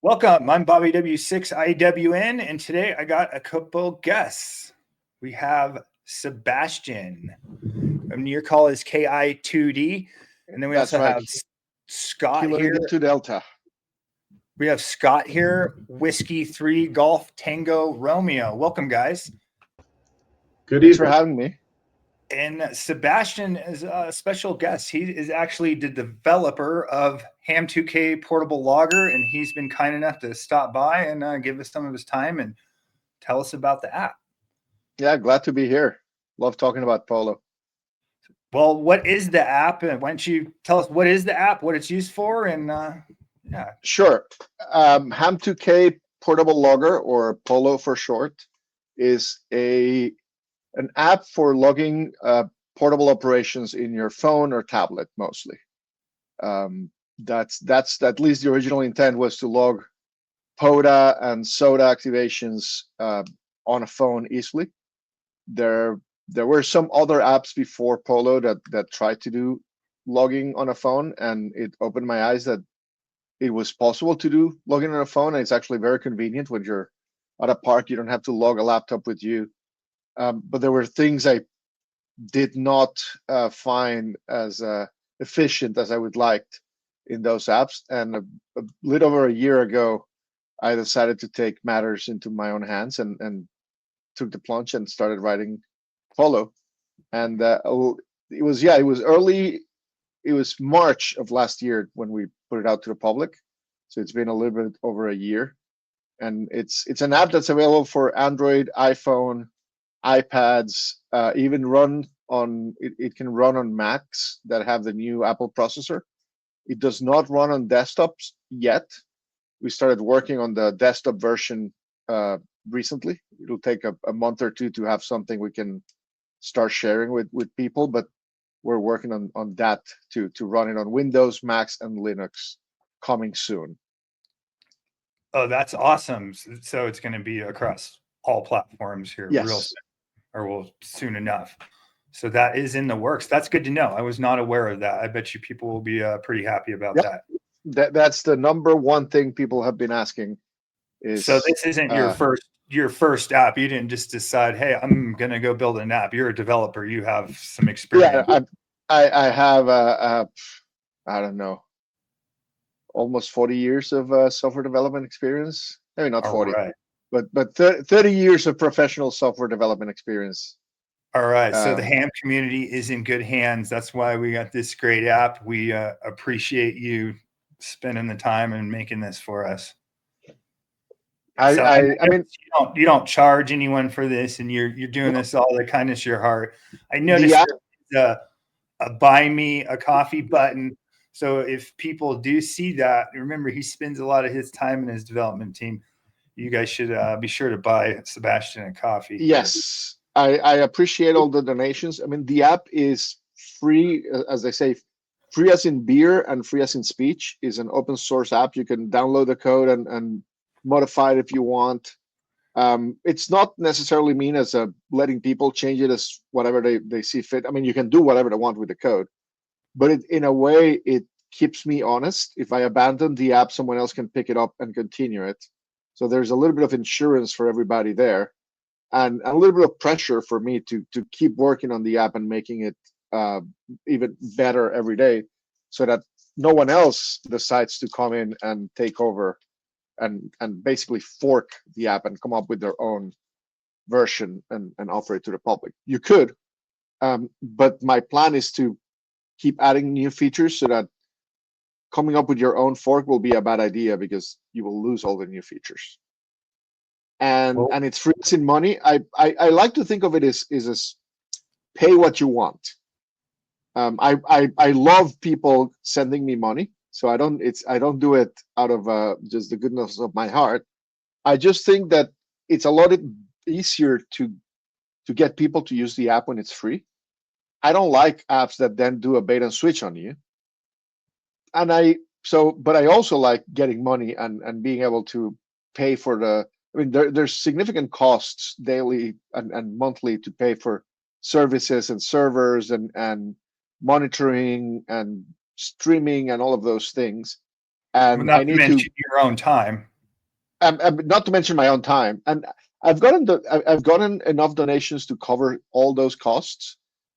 Welcome. I'm Bobby W6IWN, and today I got a couple guests. We have Sabastian. Your call is KI2D, and then we That's also right. have Scott Kilo here. to Delta. We have Scott here. Whiskey 3 Golf Tango Romeo. Welcome, guys. Good Thanks evening. for having me. And Sebastian is a special guest. He is actually the developer of Ham2k Portable Logger, and he's been kind enough to stop by and give us some of his time and tell us about the app. Yeah, glad to be here. Love talking about polo. Well, what is the app? And why don't you tell us what is the app, what it's used for, and yeah. Sure. Ham2k Portable Logger, or POLO for short, is an app for logging portable operations in your phone or tablet mostly. That's at least the original intent was to log POTA and SOTA activations on a phone easily. There were some other apps before Polo that tried to do logging on a phone, and it opened my eyes that it was possible to do logging on a phone, and it's actually very convenient when you're at a park. You don't have to log a laptop with you. But there were things I did not find as efficient as I would like in those apps. And a little over a year ago, I decided to take matters into my own hands and took the plunge and started writing Polo. And it was early. It was March of last year when we put it out to the public. So it's been a little bit over a year. And it's an app that's available for Android, iPhone, iPads, even it can run on Macs that have the new Apple processor. It does not run on desktops yet. We started working on the desktop version recently. It'll take a month or two to have something we can start sharing with people, but we're working on that to run it on Windows, Macs, and Linux coming soon. Oh, that's awesome. So it's going to be across all platforms here Yes. real soon, or well, soon enough. So that is in the works. That's good to know. I was not aware of that. I bet you people will be pretty happy about that. That's the number one thing people have been asking. So this isn't your first app. You didn't just decide, hey, I'm going to go build an app. You're a developer. You have some experience. Yeah, I have I don't know, almost 40 years of software development experience. Maybe not 40, right. but 30 years of professional software development experience. All right. So the Ham community is in good hands. That's why we got this great app. We appreciate you spending the time and making this for us. I mean, you don't charge anyone for this, and you're doing this all the kindness of your heart. I noticed there's a buy me a coffee button. So if people do see that, remember he spends a lot of his time in his development team. You guys should be sure to buy Sebastian a coffee. Yes, I appreciate all the donations. I mean, the app is free, as they say, free as in beer and free as in speech. Is an open source app. You can download the code and modify it if you want. It's not necessarily mean as letting people change it as whatever they see fit. I mean, you can do whatever they want with the code, but in a way, it keeps me honest. If I abandon the app, someone else can pick it up and continue it. So there's a little bit of insurance for everybody there, and a little bit of pressure for me to keep working on the app and making it even better every day, so that no one else decides to come in and take over and basically fork the app and come up with their own version and offer it to the public. You could, but my plan is to keep adding new features so that coming up with your own fork will be a bad idea because you will lose all the new features. And it's free in money. I like to think of it as pay what you want. I love people sending me money. So I don't do it out of just the goodness of my heart. I just think that it's a lot easier to get people to use the app when it's free. I don't like apps that then do a bait and switch on you. But I also like getting money and being able to pay for I mean, there's significant costs daily and monthly to pay for services and servers and monitoring and streaming and all of those things. And I need to your own time. not to mention my own time. And I've gotten enough donations to cover all those costs,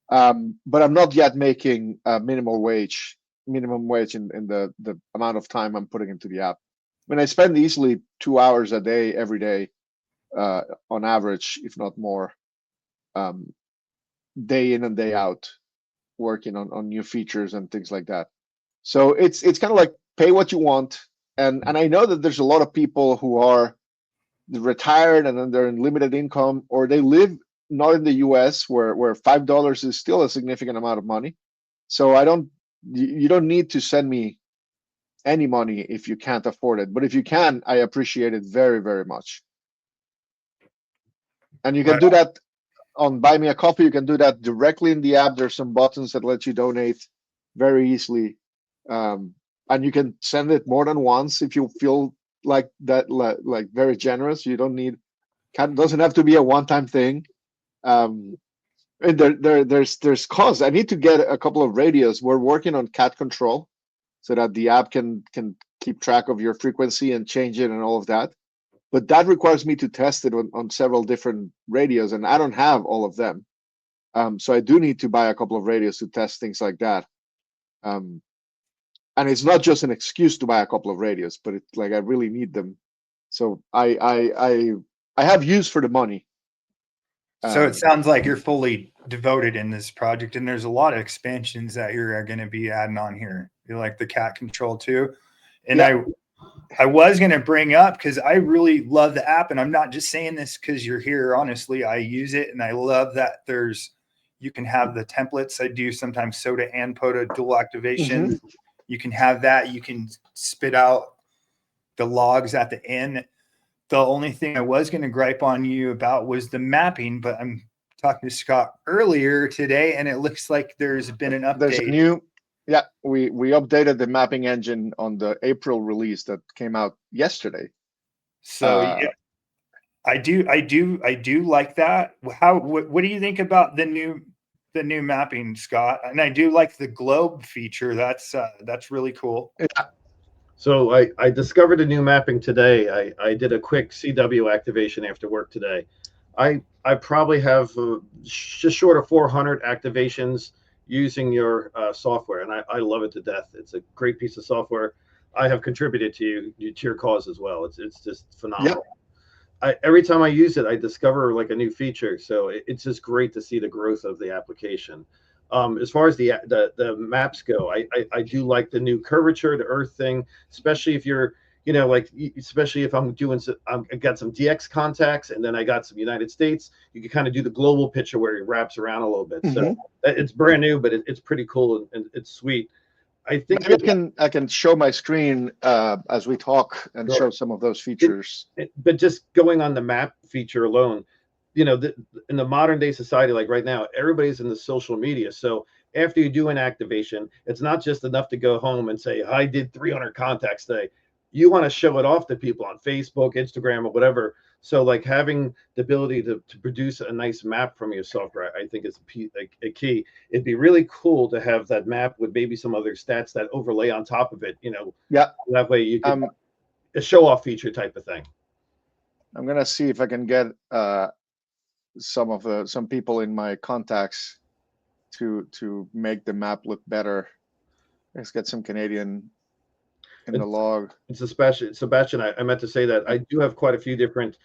but I'm not yet making minimum wage in the amount of time I'm putting into the app. I mean, I spend easily 2 hours a day every day, on average, if not more, day in and day out, working on new features and things like that. So it's kind of like pay what you want. And I know that there's a lot of people who are retired and then they're in limited income, or they live not in the US where $5 is still a significant amount of money. So you don't need to send me any money if you can't afford it. But if you can, I appreciate it very, very much. And you can do that on Buy Me a Coffee. You can do that directly in the app. There's some buttons that let you donate very easily. And you can send it more than once if you feel like that, like very generous. You don't need, doesn't have to be a one-time thing. And there's cost. I need to get a couple of radios. We're working on cat control so that the app can keep track of your frequency and change it and all of that. But that requires me to test it on several different radios, and I don't have all of them. So I do need to buy a couple of radios to test things like that. And it's not just an excuse to buy a couple of radios, but it's like I really need them. So I have use for the money. So it sounds like you're fully devoted in this project, and there's a lot of expansions that you're going to be adding on here. You like the cat control too, and yeah. I was going to bring up, because I really love the app, and I'm not just saying this because you're here. Honestly, I use it, and I love that you can have the templates. I do sometimes SOTA and POTA dual activation. Mm-hmm. You can have that. You can spit out the logs at the end. The only thing I was going to gripe on you about was the mapping, but I'm talking to Scott earlier today, and it looks like there's been an update. There's a new, yeah, we updated the mapping engine on the April release that came out yesterday. So yeah, I do like that. What do you think about the new mapping, Scott? And I do like the globe feature. That's really cool. Yeah. So I discovered a new mapping today. I did a quick CW activation after work today. I probably have just short of 400 activations using your software, and I love it to death. It's a great piece of software. I have contributed to your cause as well. It's just phenomenal. Yeah. Every time I use it, I discover like a new feature. So it's just great to see the growth of the application. As far as the maps go, I do like the new curvature, the Earth thing, especially if you're, especially if I'm doing, I got some DX contacts, and then I got some United States. You can kind of do the global picture where it wraps around a little bit. Mm-hmm. So it's brand new, but it's pretty cool and it's sweet. I think I can show my screen as we talk and show some of those features. But just going on the map feature alone, in the modern day society, like right now, everybody's in the social media. So after you do an activation, it's not just enough to go home and say, I did 300 contacts today. You want to show it off to people on Facebook, Instagram, or whatever. So like having the ability to produce a nice map from your software, I think is a key. It'd be really cool to have that map with maybe some other stats that overlay on top of it, Yeah. That way you can a show off feature type of thing. I'm going to see if I can get some people in my contacts to make the map look better. Let's get some Canadian in the log. It's Sebastian, I meant to say that I do have quite a few different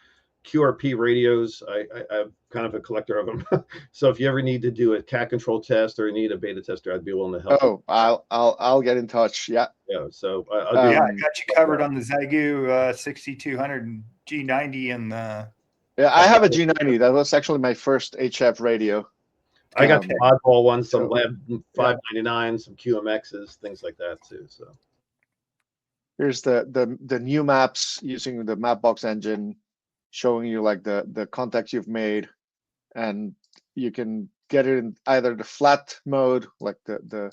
QRP radios. I'm kind of a collector of them. So if you ever need to do a cat control test or you need a beta tester, I'd be willing to help. Oh, I'll get in touch. Yeah. Yeah. So I got you covered on the Xiegu 6200 G90 and the. Yeah, I have a G90. That was actually my first HF radio. I got some oddball ones, some Lab 599, some QMXs, things like that too. So here's the new maps using the Mapbox engine, showing you like the contacts you've made, and you can get it in either the flat mode, like the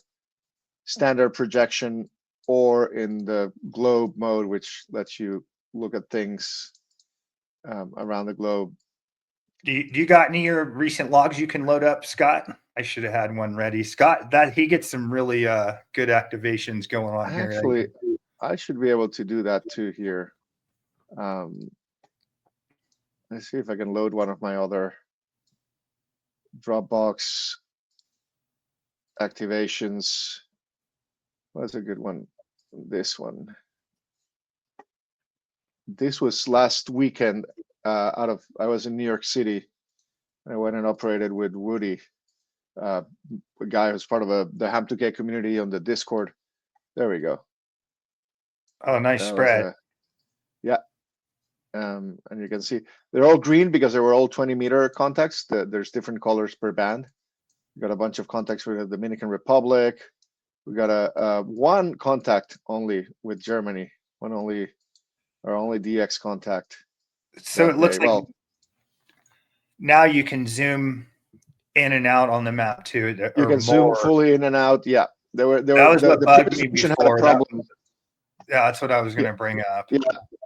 standard projection, or in the globe mode, which lets you look at things around the globe. Do you got any of your recent logs you can load up, Scott? I should have had one ready. Scott, he gets some really good activations going on here. Actually, I should be able to do that too here. Let's see if I can load one of my other Dropbox activations. What's a good one? This one. This was last weekend. I was in New York City. I went and operated with Woody, a guy who's part of the Ham2k community on the Discord. There we go. Oh, nice spread. Yeah. And you can see they're all green because they were all 20-meter contacts. There's different colors per band. We got a bunch of contacts with the Dominican Republic. We got a one contact only with Germany. Our only DX contact. So it looks like now you can zoom in and out on the map too. You can zoom fully in and out. Yeah, that was what bugged me before. Yeah, that's what I was going to bring up. Yeah,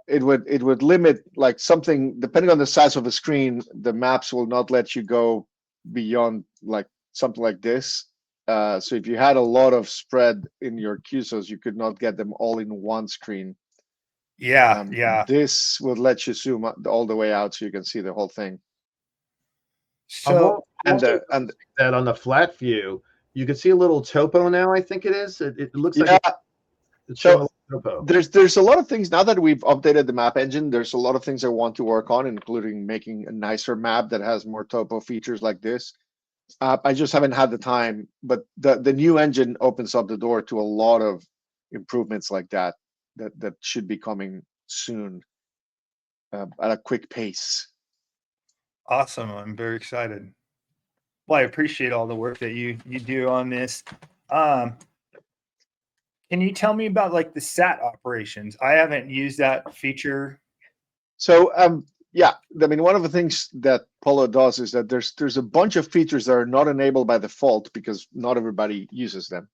it would limit like something depending on the size of the screen. The maps will not let you go beyond like something like this. So if you had a lot of spread in your QSOs, you could not get them all in one screen. Yeah, yeah. This would let you zoom all the way out so you can see the whole thing. So and that on the flat view, you can see a little topo now. I think it is. It looks like it's showing a topo. There's a lot of things now that we've updated the map engine. There's a lot of things I want to work on, including making a nicer map that has more topo features like this. I just haven't had the time, but the new engine opens up the door to a lot of improvements like that should be coming soon at a quick pace. Awesome. I'm very excited. Well, I appreciate all the work that you do on this. Can you tell me about like the SAT operations? I haven't used that feature. So yeah, I mean, one of the things that POLO does is that there's a bunch of features that are not enabled by default because not everybody uses them,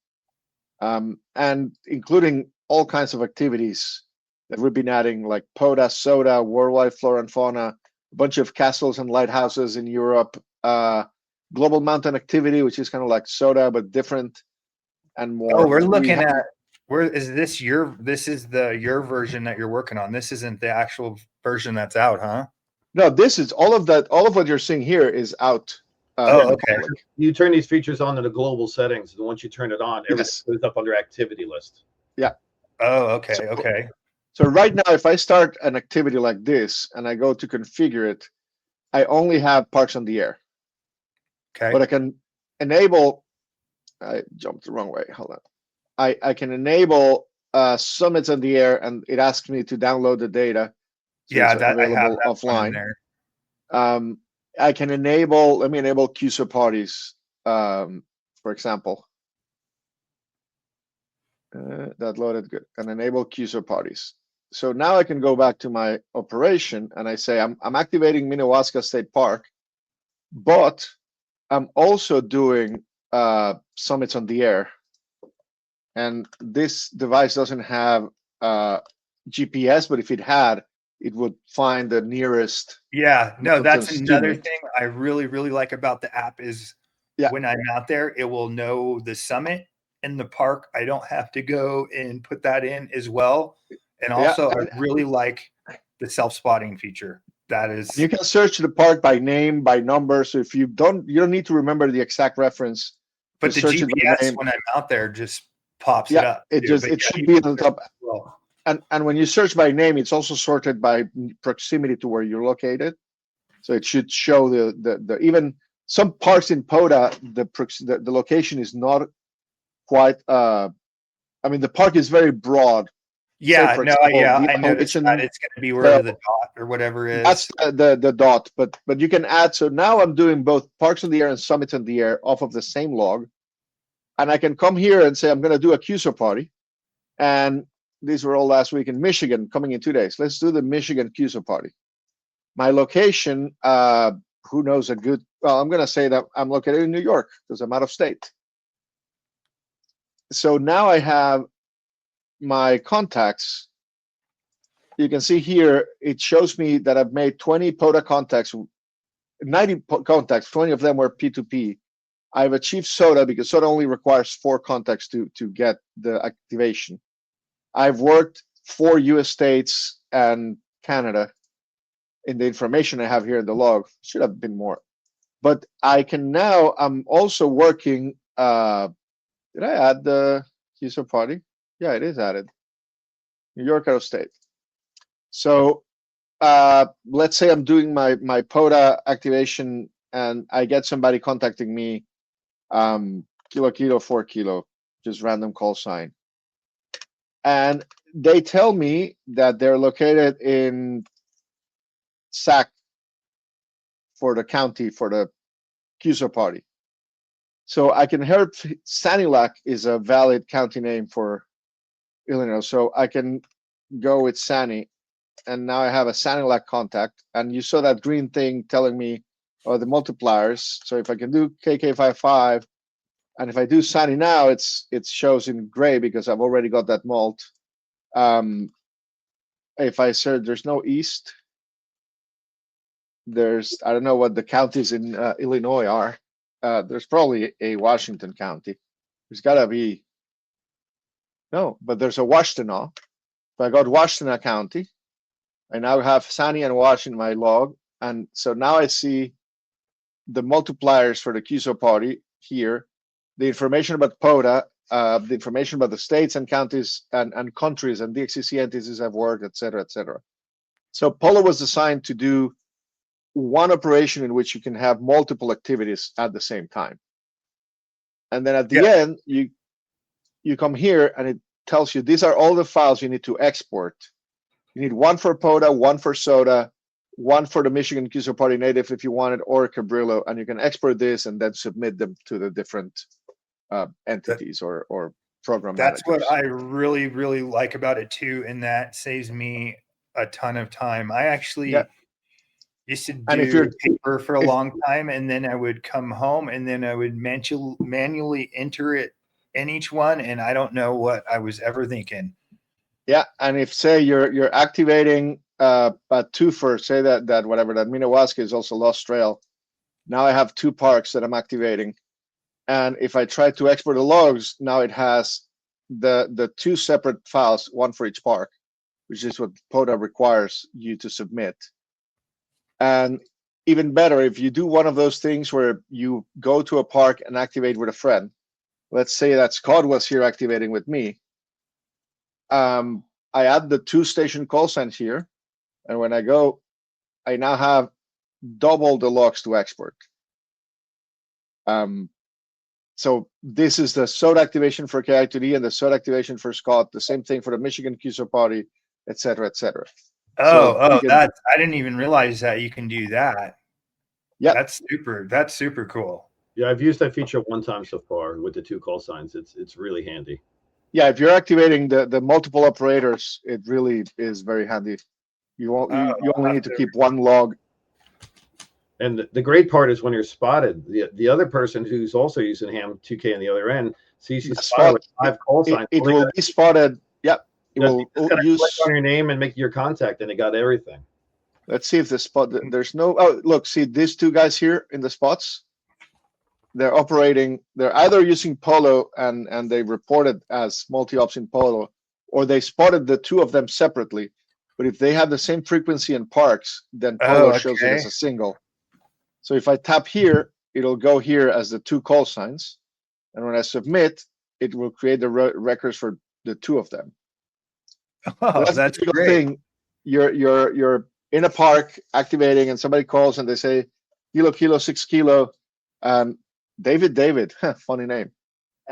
and including all kinds of activities that we've been adding, like POTA, SOTA, worldwide flora and fauna, a bunch of castles and lighthouses in Europe, global mountain activity, which is kind of like SOTA but different, and more. Oh, we're looking at this your version that you're working on. This isn't the actual version that's out, huh? No, this is all of that. All of what you're seeing here is out. Okay. You turn these features on to the global settings, and once you turn it on, everything goes up under activity list. Yeah. Oh, okay. Okay. So right now, if I start an activity like this and I go to configure it, I only have parks on the air. Okay. But I can enable. I jumped the wrong way. Hold on. I can enable summits on the air, and it asks me to download the data. So yeah, that available offline. There. I can enable. Let me enable QSO parties, for example. That loaded good. And enable QSO parties. So now I can go back to my operation, and I say I'm activating Minnewaska State Park, but I'm also doing summits on the air. And this device doesn't have GPS, but if it had, it would find the nearest. Yeah, no, that's another thing I really, really like about the app is when I'm out there, it will know the summit and the park. I don't have to go and put that in as well. And also, I really like the self-spotting feature. That is, you can search the park by name, by number. So if you don't need to remember the exact reference. But the GPS when I'm out there just pops it up. It should be at the top. Well. And when you search by name, it's also sorted by proximity to where you're located. So it should show the even some parks in POTA, the location is not quite. I mean, the park is very broad. Yeah, no, yeah, I noticed that it's going to be wherever the dot or whatever is. That's the dot, but you can add. So now I'm doing both parks in the air and summits in the air off of the same log, and I can come here and say I'm going to do a QSO party, and these were all last week in Michigan, coming in 2 days. Let's do the Michigan QSO party. My location, who knows a good, well, I'm going to say that I'm located in New York because I'm out of state. So now I have my contacts. You can see here, it shows me that I've made 20 POTA contacts, 90 contacts, 20 of them were P2P. I've achieved SOTA because SOTA only requires 4 contacts to get the activation. I've worked 4 US states and Canada in the information I have here in the log. Should have been more. But I can now, I'm also working, did I add the user party? Yeah, it is added. New York out of state. So let's say I'm doing my POTA activation and I get somebody contacting me, kilo 4 kilo, just random call sign. And they tell me that they're located in SAC for the county, for the QSO party. So I can help. Sanilac is a valid county name for Illinois. So I can go with Sani, and now I have a Sanilac contact. And you saw that green thing telling me the multipliers. So if I can do KK55, and if I do Sani now, it shows in gray because I've already got that mult. If I said there's no east, there's, I don't know what the counties in Illinois are. There's probably a Washington County. There's gotta be, no, but there's a Washtenaw. If I got Washtenaw County, I now have Sani and Wash in my log. And so now I see the multipliers for the QSO party here, the information about POTA, the information about the states and counties and countries and DXCC entities I've worked, et cetera, et cetera. So POLO was designed to do one operation in which you can have multiple activities at the same time. And then at the end, you come here and it tells you these are all the files you need to export. You need one for POTA, one for SOTA, one for the Michigan QSO Party native if you want it, or Cabrillo, and you can export this and then submit them to the different entities or program That's managers. what I really, really like about it too, and that saves me a ton of time. I actually used to do paper for a long time, and then I would come home and then I would manually enter it in each one, and I don't know what I was ever thinking. Yeah, and if say you're activating a twofer, say that whatever that Minnewaska is also Lost Trail. Now I have 2 parks that I'm activating, and if I try to export the logs, now it has the 2 separate files, one for each park, which is what POTA requires you to submit. And even better, if you do one of those things where you go to a park and activate with a friend, let's say that Scott was here activating with me. I add the 2 station call signs here, and when I go, I now have double the logs to export. So this is the SOTA activation for KI2D and the SOTA activation for Scott. The same thing for the Michigan QSO party, et cetera, et cetera. I didn't even realize that you can do that. Yeah, that's super cool. Yeah, I've used that feature one time so far with the 2 call signs. It's really handy. Yeah, if you're activating the multiple operators, it really is very handy. You only need to keep 1 log. And the great part is when you're spotted, the other person who's also using Ham2k on the other end sees you spotted with 5 call signs. It will be spotted. Yep. It will use click on your name and make your contact, and it got everything. Let's see if the spot. There's no. Oh, look, see these 2 guys here in the spots. They're operating. They're either using POLO and they reported as multi-ops in POLO, or they spotted the 2 of them separately. But if they have the same frequency in parks, then POLO shows it as a single. So if I tap here, it'll go here as the 2 call signs, and when I submit, it will create the records for the 2 of them. Oh, that's the great. Thing. You're in a park activating, and somebody calls and they say kilo 6 kilo, David, funny name,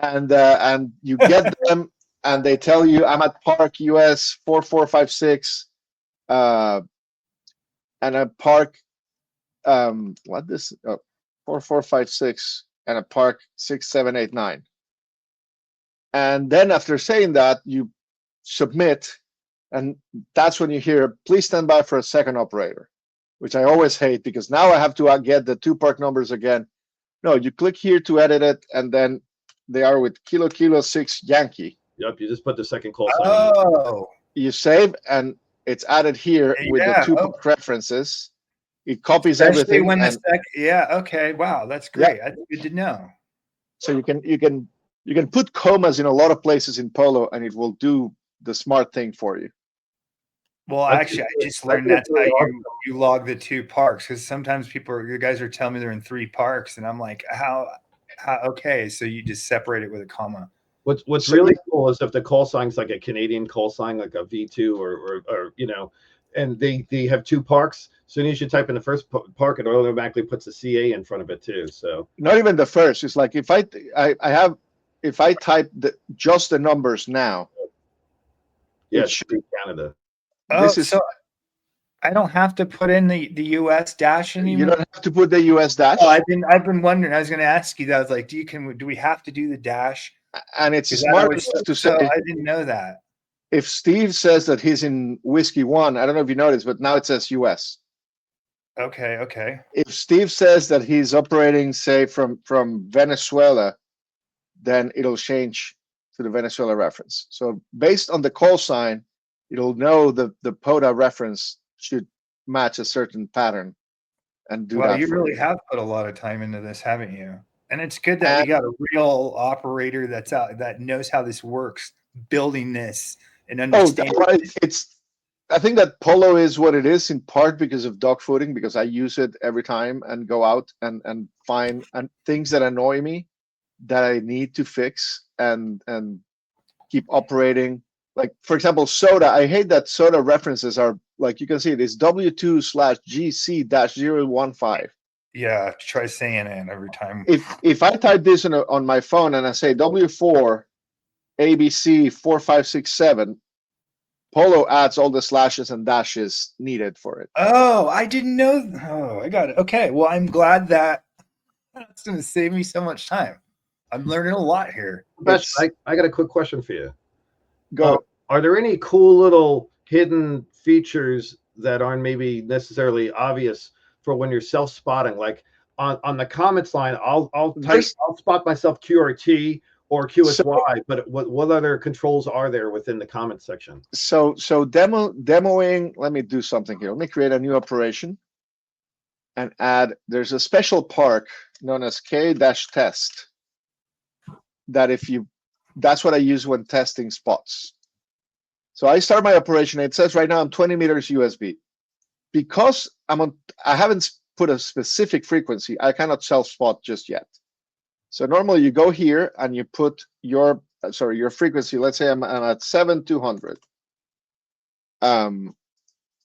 and you get them, and they tell you I'm at Park US 4456, and a Park 4456 and a Park 6789, and then after saying that you submit, and that's when you hear please stand by for a second operator, which I always hate because now I have to get the 2 park numbers again. No, you click here to edit it, and then they are with kilo 6 Yankee. Yep, you just put the second call sign. Oh, you save, and it's added here with the 2 park references. It copies everything. When okay, wow, that's great. That's good to know. So you can put commas in a lot of places in POLO, and it will do the smart thing for you. Well, actually, I just learned that's how you log the 2 parks, because sometimes you guys are telling me they're in 3 parks, and I'm like, how? Okay, so you just separate it with a comma. What's really cool is if the call sign's like a Canadian call sign, like a V2 or you know, and they have 2 parks. As soon as you type in the first park, it automatically puts a CA in front of it too. So not even the first. It's like if I type just the numbers now. Yeah, it should be Canada. Oh, so I don't have to put in the US dash anymore. You don't have to put the US dash. Oh, I've been wondering. I was going to ask you that. I was like, do we have to do the dash? And it's smart to say. I didn't know that. If Steve says that he's in Whiskey 1, I don't know if you noticed, but now it says US. Okay. If Steve says that he's operating, say, from Venezuela, then it'll change to the Venezuela reference. So based on the call sign, it'll know the POTA reference should match a certain pattern and do that. Well, you really have put a lot of time into this, haven't you? And it's good that we got a real operator that's out that knows how this works, building this and understanding. I think that Polo is what it is in part because of dogfooding, because I use it every time and go out and find things that annoy me that I need to fix and keep operating. Like, for example, SOTA. I hate that SOTA references are, like, you can see it is W2/GC-015. Yeah, try saying it every time. If I type this on my phone and I say W4 ABC 4567, Polo adds all the slashes and dashes needed for it. Oh, I didn't know. Oh, I got it. Okay, well, I'm glad that's going to save me so much time. I'm learning a lot here. I got a quick question for you. Go. Are there any cool little hidden features that aren't maybe necessarily obvious for when you're self-spotting? Like on the comments line, I'll spot myself QRT or QSY, but what other controls are there within the comment section? So demoing. Let me do something here. Let me create a new operation and add. There's a special park known as K-test that that's what I use when testing spots. So I start my operation. It says right now I'm 20 meters USB. Because I haven't put a specific frequency, I cannot self-spot just yet. So normally you go here and you put your frequency. Let's say I'm at 7200. Now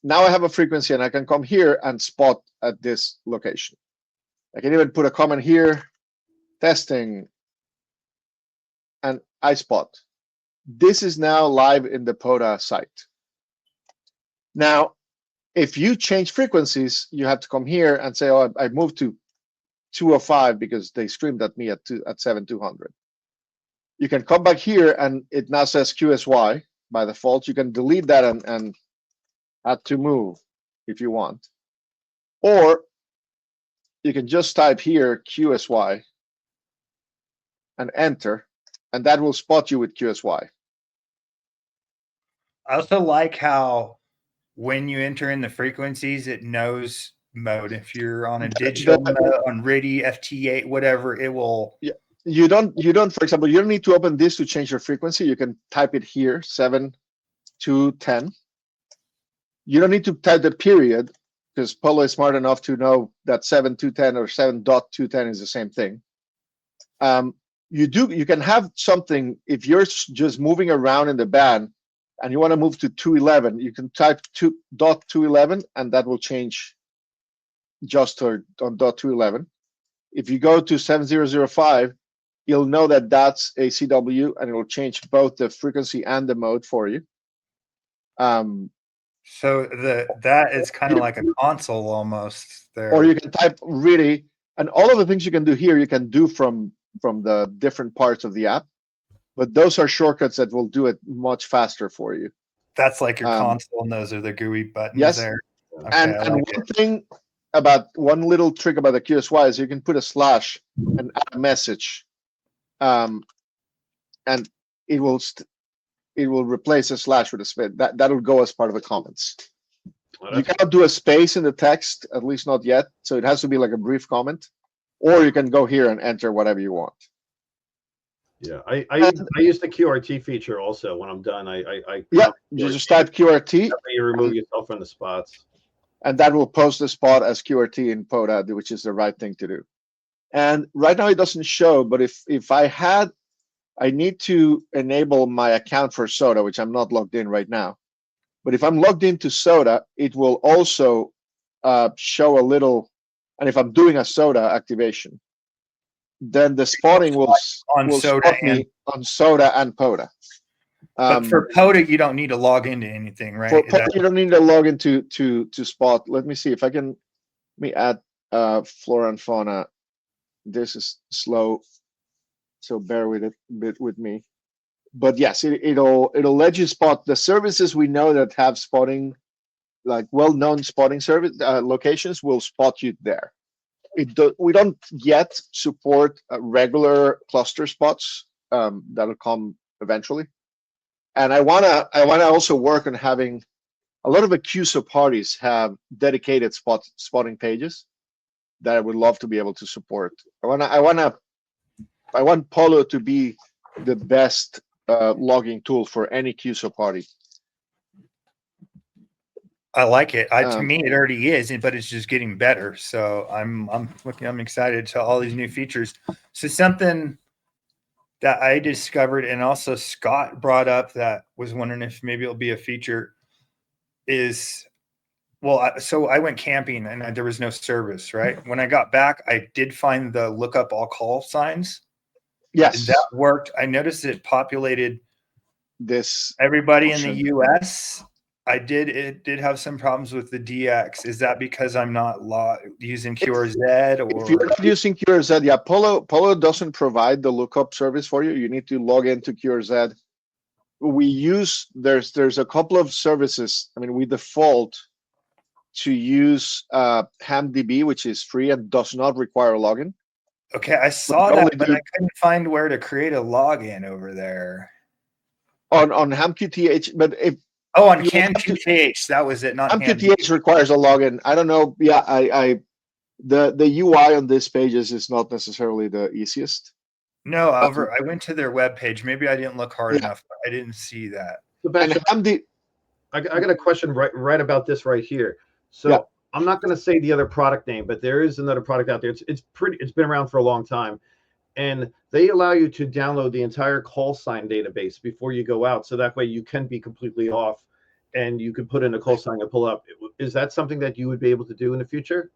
I have a frequency and I can come here and spot at this location. I can even put a comment here, testing, and I spot. This is now live in the POTA site. Now, if you change frequencies, you have to come here and say, oh, I moved to 205 because they screamed at me at 7200. You can come back here and it now says QSY by default. You can delete that and add to move if you want. Or you can just type here QSY and enter, and that will spot you with QSY. I also like how when you enter in the frequencies, it knows mode. If you're on a digital mode, on RIDI, FT8, whatever, it will. Yeah, you don't. For example, you don't need to open this to change your frequency. You can type it here, 7 to 10. You don't need to type the period because Polo is smart enough to know that 7.210 or 7.210 is the same thing. You can have something if you're just moving around in the band and you want to move to 211. You can type 2.211 and that will change just on .211. If you go to 7005, you'll know that that's a CW and it will change both the frequency and the mode for you. So that is kind of like a console almost there. Or you can type RIDI, and all of the things you can do here, you can do from the different parts of the app. But those are shortcuts that will do it much faster for you. That's like your console, and those are the GUI buttons there. Okay, and one little trick about the QSY is you can put a slash and add a message, and it will replace a slash with a space. That'll go as part of the comments. You cannot do a space in the text, at least not yet. So it has to be like a brief comment, or you can go here and enter whatever you want. Yeah, I use the QRT feature also when I'm done. Yeah, you just type QRT. You remove yourself from the spots, and that will post the spot as QRT in POTA, which is the right thing to do. And right now it doesn't show, but if I need to enable my account for SOTA, which I'm not logged in right now. But if I'm logged into SOTA, it will also show a little, and if I'm doing a SOTA activation, then the spotting will spot me on SOTA and POTA. But for POTA, you don't need to log into anything, right? For POTA, you don't need to log into to spot. Let me see if I can. Let me add flora and fauna. This is slow, so bear with it a bit with me. But yes, it'll let you spot the services we know that have spotting, like well-known spotting service locations will spot you there. We don't yet support regular cluster spots. That'll come eventually. And I wanna also work on having a lot of the QSO parties have dedicated spotting pages that I would love to be able to support. I want Polo to be the best logging tool for any QSO party. I like it. To me, it already is, but it's just getting better. So I'm excited to all these new features. So something that I discovered, and also Scott brought up, that was wondering if maybe it'll be a feature, is, well, so I went camping and there was no service, right? When I got back, I did find the look up all call signs. Yes, that worked. I noticed it populated everybody in the US. It did have some problems with the DX. Is that because I'm not using QRZ? Or if you're not using QRZ, yeah, Polo doesn't provide the lookup service for you. You need to log into QRZ. We use there's a couple of services. I mean, we default to use HamDB, which is free and does not require a login. Okay, I saw that, but I couldn't find where to create a login over there. On Ham2k, but if on Ham2k, that was it. Not Ham2k requires a login. I don't know. Yeah, the UI on this page is not necessarily the easiest. No, I went to their webpage. Maybe I didn't look hard enough. I didn't see that. I got a question right about this right here. So yeah. I'm not going to say the other product name, but there is another product out there. It's been around for a long time, and they allow you to download the entire call sign database before you go out, so that way you can be completely off, and you can put in a call sign and pull up. Is that something that you would be able to do in the future?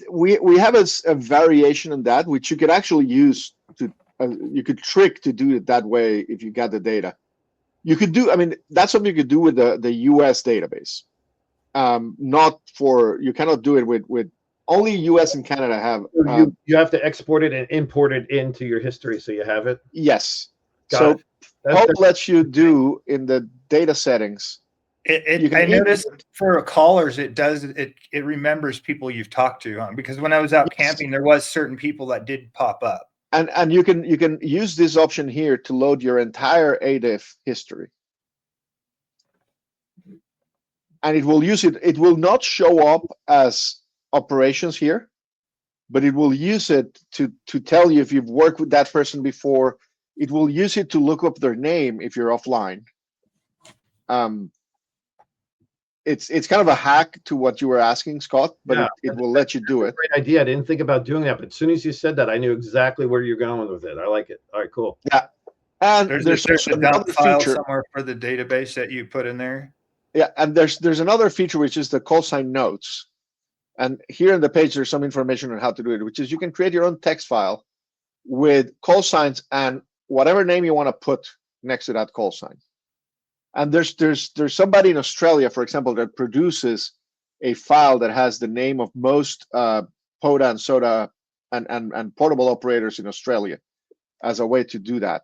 We have a variation on that, which you could actually use to you could trick to do it that way if you got the data. You could do. I mean, that's something you could do with the US database. Not for, you cannot do it with only US and Canada have. You have to export it and import it into your history so you have it. Yes. So POTA lets you do in the data settings. I noticed for callers, it remembers people you've talked to, because when I was out camping, there was certain people that did pop up. And you can use this option here to load your entire ADIF history. And it will use it. It will not show up as operations here, but it will use it to tell you if you've worked with that person before. It will use it to look up their name if you're offline. It's kind of a hack to what you were asking, Scott, but yeah, it will let you do it. Great idea. I didn't think about doing that, but as soon as you said that, I knew exactly where you're going with it. I like it. All right, cool. Yeah, and there's a dump file somewhere for the database that you put in there. Yeah, and there's another feature, which is the call sign notes. And here in the page, there's some information on how to do it, which is you can create your own text file with call signs and whatever name you want to put next to that call sign. And there's somebody in Australia, for example, that produces a file that has the name of most POTA and SOTA and portable operators in Australia as a way to do that.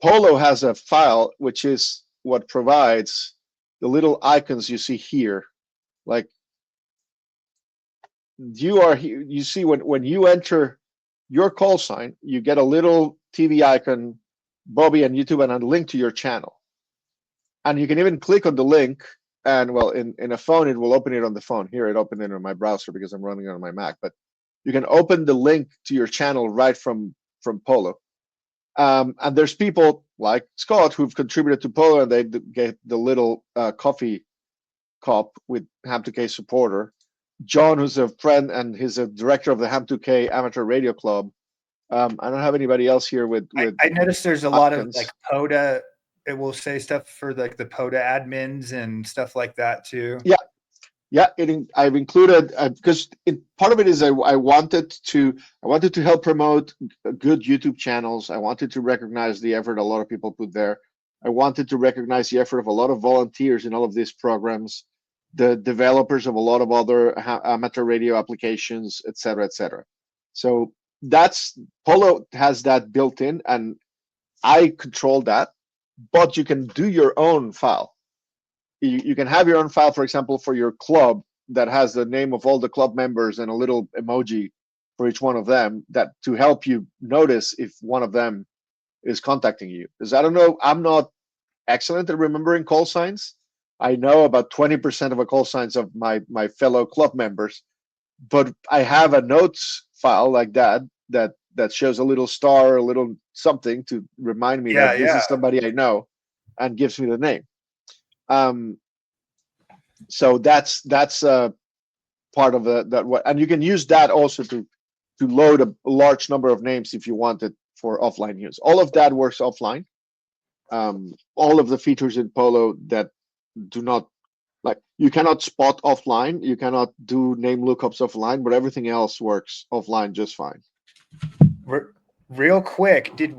Polo has a file which is what provides the little icons you see here. Like you see when you enter your call sign, you get a little TV icon, Bobby and YouTube, and a link to your channel. And you can even click on the link, and well, in a phone, it will open it on the phone. Here, it opened it on my browser because I'm running it on my Mac. But you can open the link to your channel right from Polo. And there's people like Scott who've contributed to Polo, and they get the little coffee cup with Ham2k supporter. John, who's a friend and he's a director of the Ham2k Amateur Radio Club. I don't have anybody else here with I noticed there's a lot of options. like POTA. It will say stuff for like the POTA admins and stuff like that too. Yeah, I've included because part of it is I wanted to help promote good YouTube channels. I wanted to recognize the effort a lot of people put there. I wanted to recognize the effort of a lot of volunteers in all of these programs, the developers of a lot of other amateur radio applications, et cetera, et cetera. So that's Polo has that built in, and I control that. But you can do your own file. You can have your own file, for example, for your club that has the name of all the club members and a little emoji for each one of them, that to help you notice if one of them is contacting you. Because I don't know, I'm not excellent at remembering call signs. I know about 20% of the call signs of my fellow club members, but I have a notes file like that shows a little star, a little something to remind me that this is somebody I know, and gives me the name. So that's part of that, and you can use that also to load a large number of names if you want it for offline use. All of that works offline. All of the features in Polo that do not, like, you cannot spot offline, you cannot do name lookups offline, but everything else works offline just fine. Real quick, did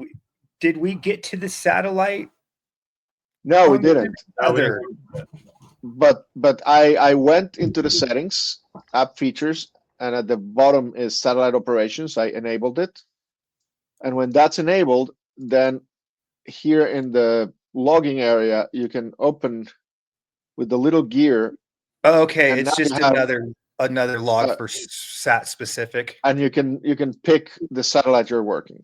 we get to the satellite? No, we didn't. But I went into the settings, app features, and at the bottom is satellite operations. I enabled it. And when that's enabled, then here in the logging area, you can open with the little gear. Oh, okay, it's just another log for sat specific. And you can pick the satellite you're working.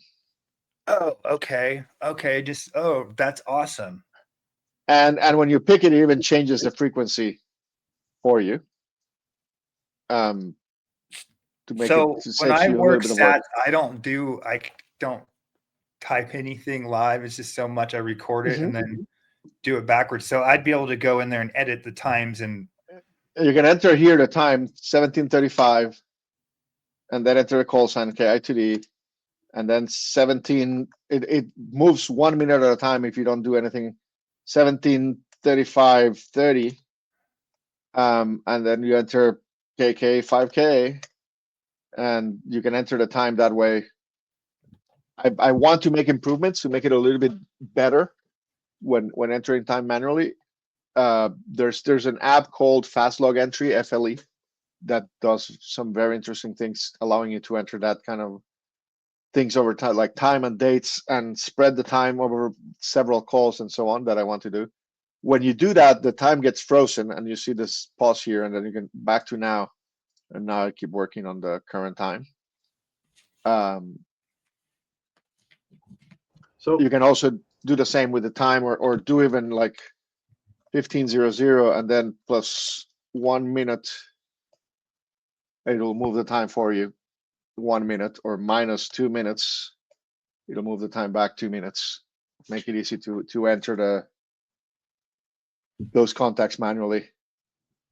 Oh, okay. That's awesome. And when you pick it, it even changes the frequency for you. To make so it, when I work sats, I don't type anything live. It's just so much I record it and then do it backwards. So I'd be able to go in there and edit the times, and you can enter here the time 17:35, and then enter a call sign KI2D, and then 17. It moves 1 minute at a time if you don't do anything. 17:35:30, and then you enter KK 5K, and you can enter the time that way. I want to make improvements to make it a little bit better when entering time manually. There's an app called Fast Log Entry, FLE, that does some very interesting things, allowing you to enter that kind of things over time, like time and dates, and spread the time over several calls and so on that I want to do. When you do that, the time gets frozen, and you see this pause here, and then you can back to now, and now I keep working on the current time. So you can also do the same with the time, or do even like 15:00 and then plus 1 minute. It'll move the time for you 1 minute, or minus 2 minutes. It'll move the time back 2 minutes. Make it easy to enter those contacts manually.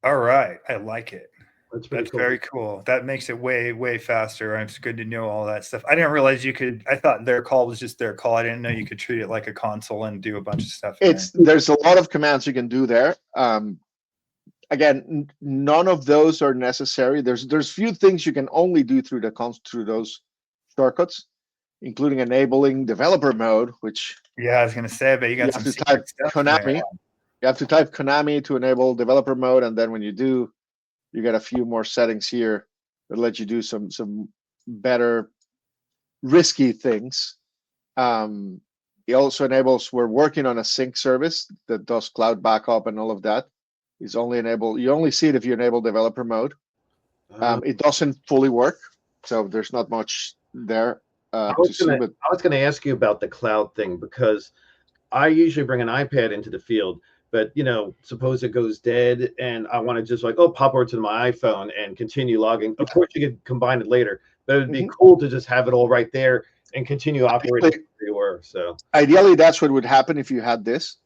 All right, I like it. That's cool. Very cool. That makes it way faster. It's good to know all that stuff. I didn't realize you could. I thought their call was just their call. I didn't know you could treat it like a console and do a bunch of stuff. There's a lot of commands you can do there. Again, none of those are necessary. There's few things you can only do through those shortcuts, including enabling developer mode, which I was gonna say, but you have to type Konami. You have to type Konami to enable developer mode, and then when you do, you get a few more settings here that let you do some better risky things. It also enables, we're working on a sync service that does cloud backup and all of that. Is only enabled, you only see it if you enable developer mode. It doesn't fully work, so there's not much there. I was going to ask you about the cloud thing, because I usually bring an iPad into the field, but suppose it goes dead and I want to just pop over to my iPhone and continue logging. Of course, you could combine it later, but it'd be cool to just have it all right there. and continue operating where you were. So ideally, that's what would happen if you had this.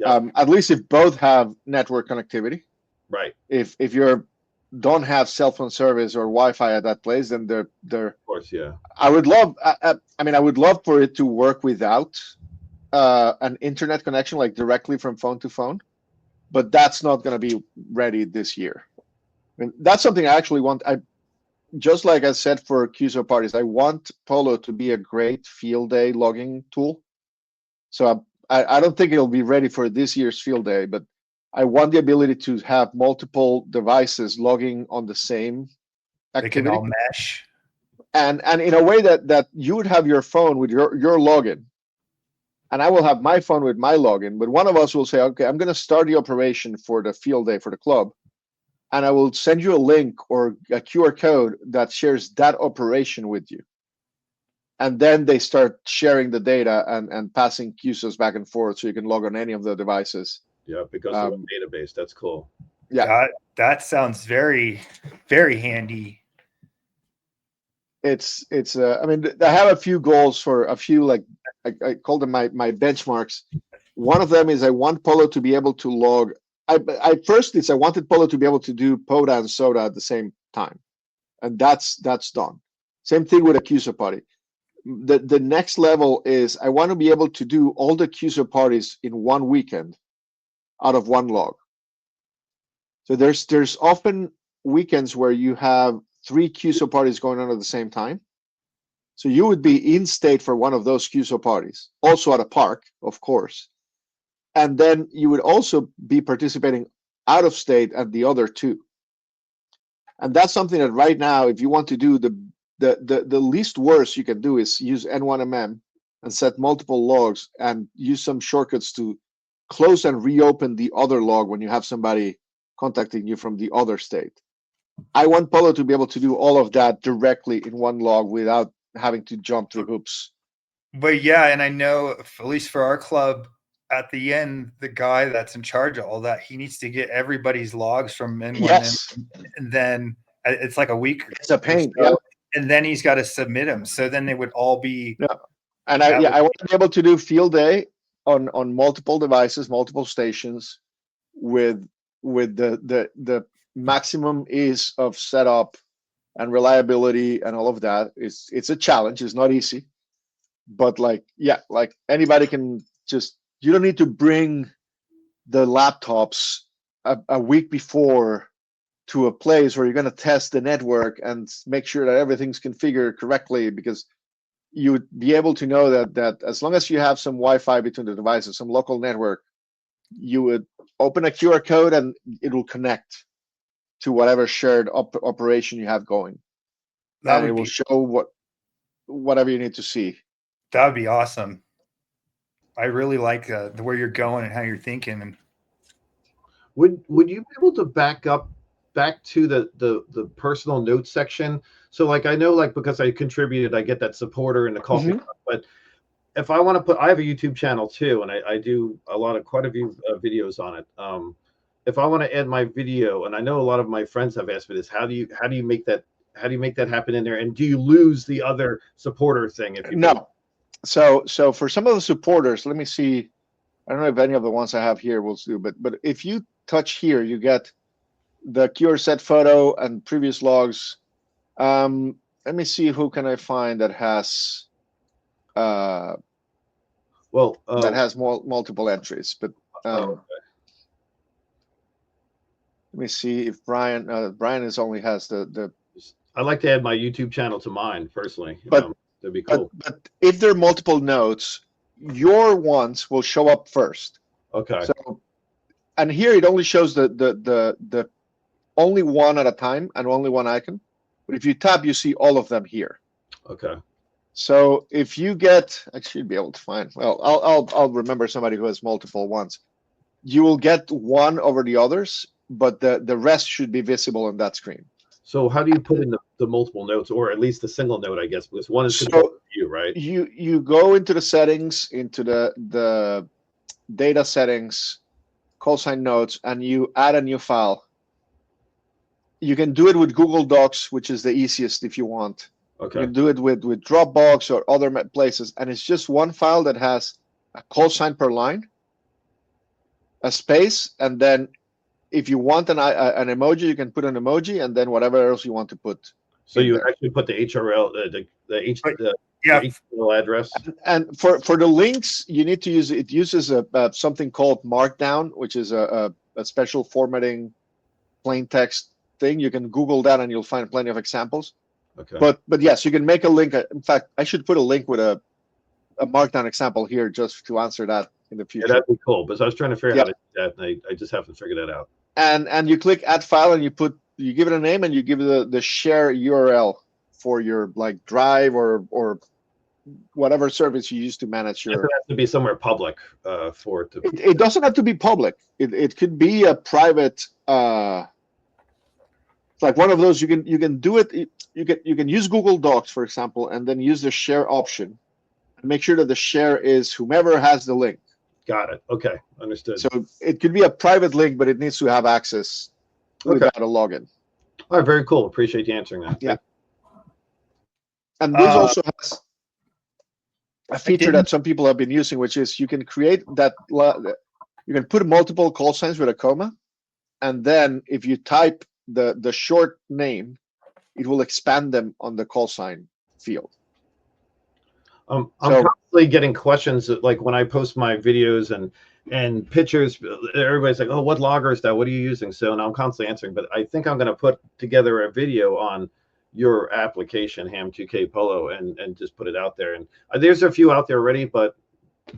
Yep. At least if both have network connectivity. Right. If you don't have cell phone service or Wi-Fi at that place, then they're of course, yeah. I would love. I mean, I would love for it to work without an internet connection, like directly from phone to phone, but that's not going to be ready this year. I mean, that's something I actually want. Just like I said for QSO parties, I want Polo to be a great field day logging tool. So I don't think it'll be ready for this year's field day, but I want the ability to have multiple devices logging on the same activity. They can all mesh. And in a way that you would have your phone with your login, and I will have my phone with my login, but one of us will say, okay, I'm going to start the operation for the field day for the club, and I will send you a link or a QR code that shares that operation with you. And then they start sharing the data and passing QSOs back and forth so you can log on any of the devices. Yeah, because of the database. That's cool. Yeah. That sounds very, very handy. It's I mean, I have a few goals for a few, like I call them my benchmarks. One of them is I want Polo to be able to log. I wanted Polo to be able to do POTA and SOTA at the same time, and that's done. Same thing with a QSO party. The next level is I want to be able to do all the QSO parties in one weekend out of one log. So there's often weekends where you have 3 QSO parties going on at the same time. So you would be in state for one of those QSO parties, also at a park, of course. And then you would also be participating out of state at the other 2. And that's something that right now, if you want to do the least worst you can do is use N1MM and set multiple logs and use some shortcuts to close and reopen the other log when you have somebody contacting you from the other state. I want Polo to be able to do all of that directly in one log without having to jump through hoops. But yeah, and I know, at least for our club, at the end, the guy that's in charge of all that, he needs to get everybody's logs from N1, yes. and then it's like a week. It's a pain, so, yeah. And then he's got to submit them. So then they would all be. Yeah. And I want to be able to do field day on multiple devices, multiple stations, with the maximum ease of setup and reliability and all of that. It's a challenge. It's not easy, but like anybody can just. You don't need to bring the laptops a week before to a place where you're going to test the network and make sure that everything's configured correctly, because you would be able to know that as long as you have some Wi-Fi between the devices, some local network, you would open a QR code and it will connect to whatever shared operation you have going. And it will show whatever you need to see. That would be awesome. I really like where you're going and how you're thinking. And would you be able to back to the personal notes section? So like, I know, like, because I contributed, I get that supporter and the coffee cup, but if I want to I have a YouTube channel too, and I do quite a few videos on it. If I want to add my video, and I know a lot of my friends have asked me this, how do you make that happen in there? And do you lose the other supporter thing if you no? So for some of the supporters, let me see. I don't know if any of the ones I have here will do, but if you touch here, you get the QR set photo and previous logs. Let me see, who can I find that has that has multiple entries. But let me see if Brian only has the. I'd like to add my YouTube channel to mine personally. But that'd be cool. But if there are multiple notes, your ones will show up first. Okay. So, and here it only shows the only one at a time and only one icon. But if you tap, you see all of them here. Okay. So if you get, I should be able to find. Well, I'll remember somebody who has multiple ones. You will get one over the others, but the rest should be visible on that screen. So how do you put in the multiple notes, or at least the single note, I guess, because one is controlled by you, right? You go into the settings, into the data settings, call sign notes, and you add a new file. You can do it with Google Docs, which is the easiest if you want. Okay. You can do it with Dropbox or other places, and it's just one file that has a call sign per line, a space, and then if you want an emoji, you can put an emoji, and then whatever else you want to put. So you actually put the HRL, the HTML address. And for the links, you need to use it. Uses something called Markdown, which is a special formatting plain text thing. You can Google that, and you'll find plenty of examples. Okay. But yes, you can make a link. In fact, I should put a link with a Markdown example here just to answer that in the future. Yeah, that'd be cool, because I was trying to figure out how to do that, and I just haven't figured that out. And you click Add File, and you give it a name, and you give it the share URL for your like Drive or whatever service you use to manage your. It has to be somewhere public for it to. It doesn't have to be public. It could be a private. Like one of those, you can do it. You can use Google Docs, for example, and then use the share option, and make sure that the share is whomever has the link. Got it. Okay, understood. So it could be a private link, but it needs to have access without a login. All right, very cool. Appreciate you answering that. Yeah. And this also has a feature that some people have been using, which is you can create that. You can put multiple call signs with a comma, and then if you type the short name, it will expand them on the call sign field. I'm constantly getting questions like when I post my videos and pictures. Everybody's like, "Oh, what logger is that? What are you using?" So now I'm constantly answering. But I think I'm going to put together a video on your application, Ham2k POLO, and just put it out there. And there's a few out there already, but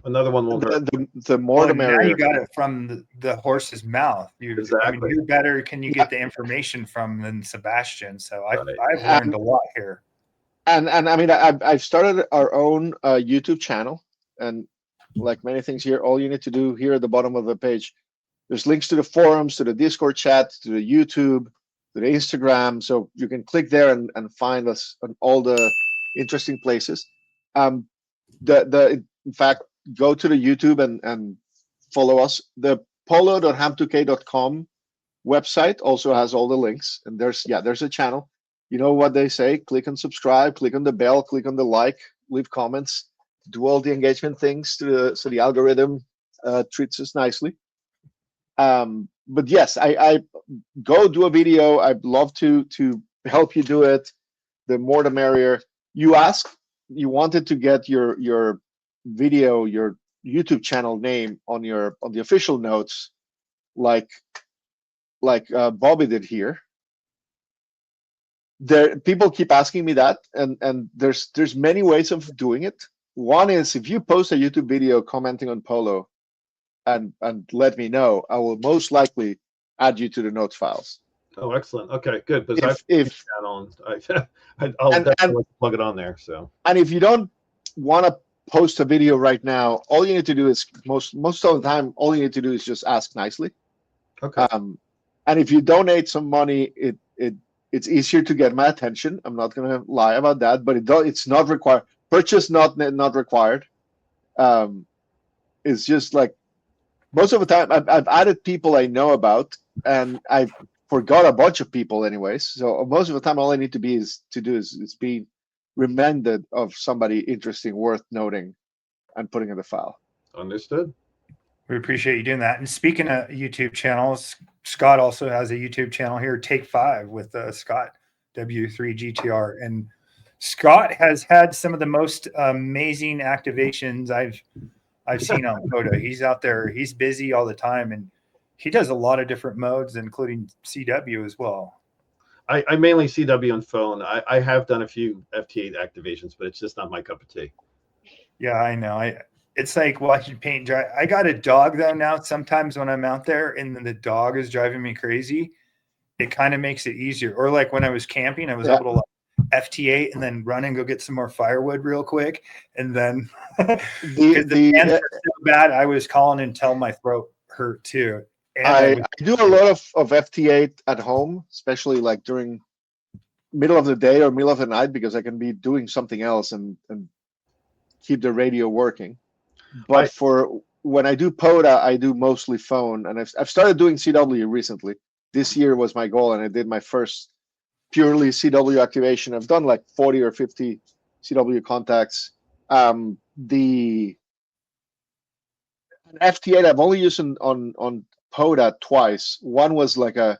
another one won't hurt. The more the merrier. Now you got it from the horse's mouth. Exactly. I mean, who better can you get the information from than Sebastian? So I've learned a lot here. And I mean, I've started our own YouTube channel, and like many things here, all you need to do here at the bottom of the page, there's links to the forums, to the Discord chat, to the YouTube, to the Instagram. So you can click there and find us on all the interesting places. In fact, go to the YouTube and follow us. The polo.ham2k.com website also has all the links, and there's a channel. You know what they say, click on subscribe, click on the bell, click on the like, leave comments, do all the engagement things so the algorithm treats us nicely. But yes, I go do a video. I'd love to help you do it. The more the merrier. You wanted to get your video, your YouTube channel name on the official notes, like Bobby did here. People keep asking me that, and there's many ways of doing it. One is if you post a YouTube video commenting on Polo and let me know, I will most likely add you to the notes files. Oh, excellent. Okay, good. Because I'll definitely plug it on there. So, and if you don't want to post a video right now, all you need to do is most of the time, all you need to do is just ask nicely. Okay. And if you donate some money, it's easier to get my attention. I'm not going to lie about that, but it's not required. Purchase not required. It's just like most of the time I've added people I know about, and I forgot a bunch of people anyways. So most of the time, all I need to do is be reminded of somebody interesting, worth noting, and putting in the file. Understood. We appreciate you doing that. And speaking of YouTube channels, Scott also has a YouTube channel here, Take 5 with Scott W3GTR. And Scott has had some of the most amazing activations I've seen on POTA. He's out there, he's busy all the time, and he does a lot of different modes, including CW as well. I mainly CW on phone. I have done a few FT8 activations, but it's just not my cup of tea. Yeah, I know. It's like watching paint dry. I got a dog though now. Sometimes when I'm out there and the dog is driving me crazy, it kind of makes it easier. Or like when I was camping, I was able to like FT8 and then run and go get some more firewood real quick. And then because the ants are so bad, I was calling until my throat hurt too. And I do a lot of FT8 at home, especially like during middle of the day or middle of the night, because I can be doing something else and keep the radio working. But for when I do POTA, I do mostly phone, and I've started doing CW recently. This year was my goal, and I did my first purely CW activation. I've done like 40 or 50 CW contacts. The FT8 I've only used on POTA twice. One was like an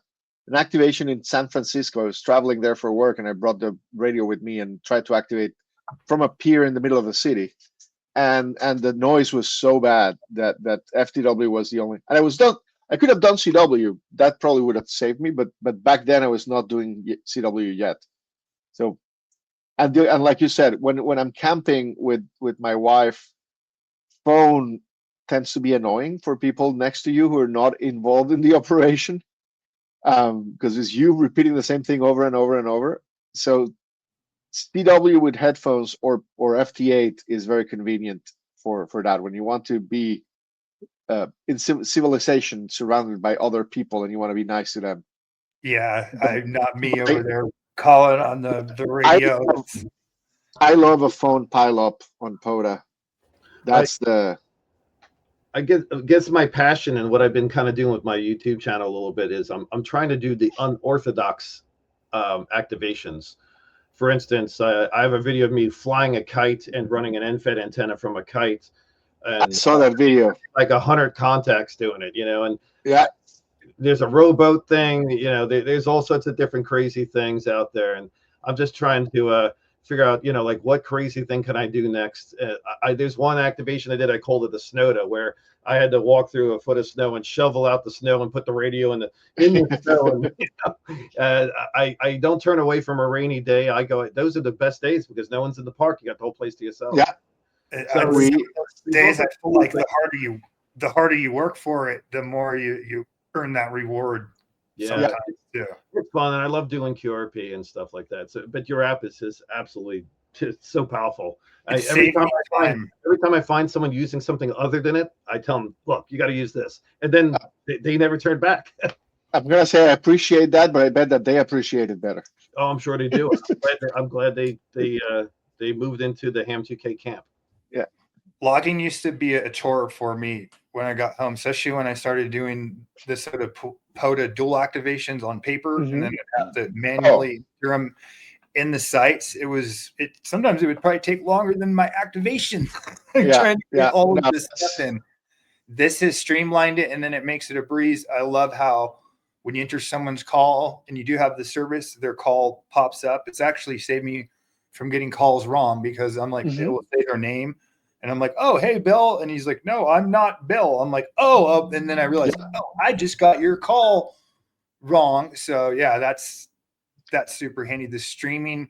activation in San Francisco. I was traveling there for work, and I brought the radio with me and tried to activate from a pier in the middle of the city. And the noise was so bad that FTW was the only. And I could have done CW. That probably would have saved me. But back then I was not doing CW yet. So and like you said, when I'm camping with my wife, phone tends to be annoying for people next to you who are not involved in the operation, because it's you repeating the same thing over and over and over. So CW with headphones or FT8 is very convenient for that when you want to be in civilization, surrounded by other people, and you want to be nice to them. Yeah, not me over there calling on the radio. I love a phone pileup on POTA. That's I guess my passion and what I've been kind of doing with my YouTube channel a little bit is I'm trying to do the unorthodox activations. For instance, I have a video of me flying a kite and running an end-fed antenna from a kite. And I saw that video. Like 100 contacts doing it, and yeah, there's a rowboat thing, there's all sorts of different crazy things out there, and I'm just trying to figure out, like what crazy thing can I do next. There's one activation I did, I called it the SOTA, where I had to walk through a foot of snow and shovel out the snow and put the radio in the snow. And, I don't turn away from a rainy day. I go, those are the best days because no one's in the park. You got the whole place to yourself. Yeah. So days, I feel like the harder you work for it, the more you earn that reward. Yeah, it's fun, and I love doing QRP and stuff like that. So, but your app is just absolutely so powerful. Every time I find someone using something other than it, I tell them, "Look, you got to use this," and then they never turn back. I'm gonna say I appreciate that, but I bet that they appreciate it better. Oh, I'm sure they do. I'm glad they moved into the Ham2k camp. Yeah, logging used to be a chore for me when I got home, especially when I started doing this sort of POTA dual activations on paper, and then I'd have to manually enter them in the sites. Sometimes it would probably take longer than my activation. Trying to get all of this stuff in. This has streamlined it, and then it makes it a breeze. I love how when you enter someone's call and you do have the service, their call pops up. It's actually saved me from getting calls wrong because I'm like, it will say their name. And I'm like, oh, hey, Bill. And he's like, no, I'm not Bill. I'm like, oh. And then I realized, I just got your call wrong. So, yeah, that's super handy. The streaming,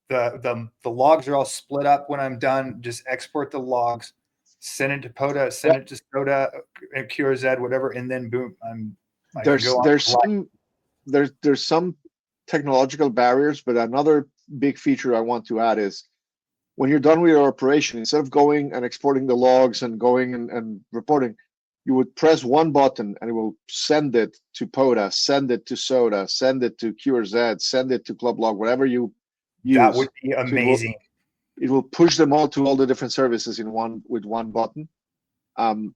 the logs are all split up when I'm done. Just export the logs, send it to POTA, send it to SOTA, QRZ, whatever. And then, boom, there's some technological barriers, but another big feature I want to add is when you're done with your operation, instead of going and exporting the logs and going and reporting, you would press one button and it will send it to POTA, send it to SOTA, send it to QRZ, send it to Club Log, whatever you use. That would be amazing. So it will push them all to all the different services with one button.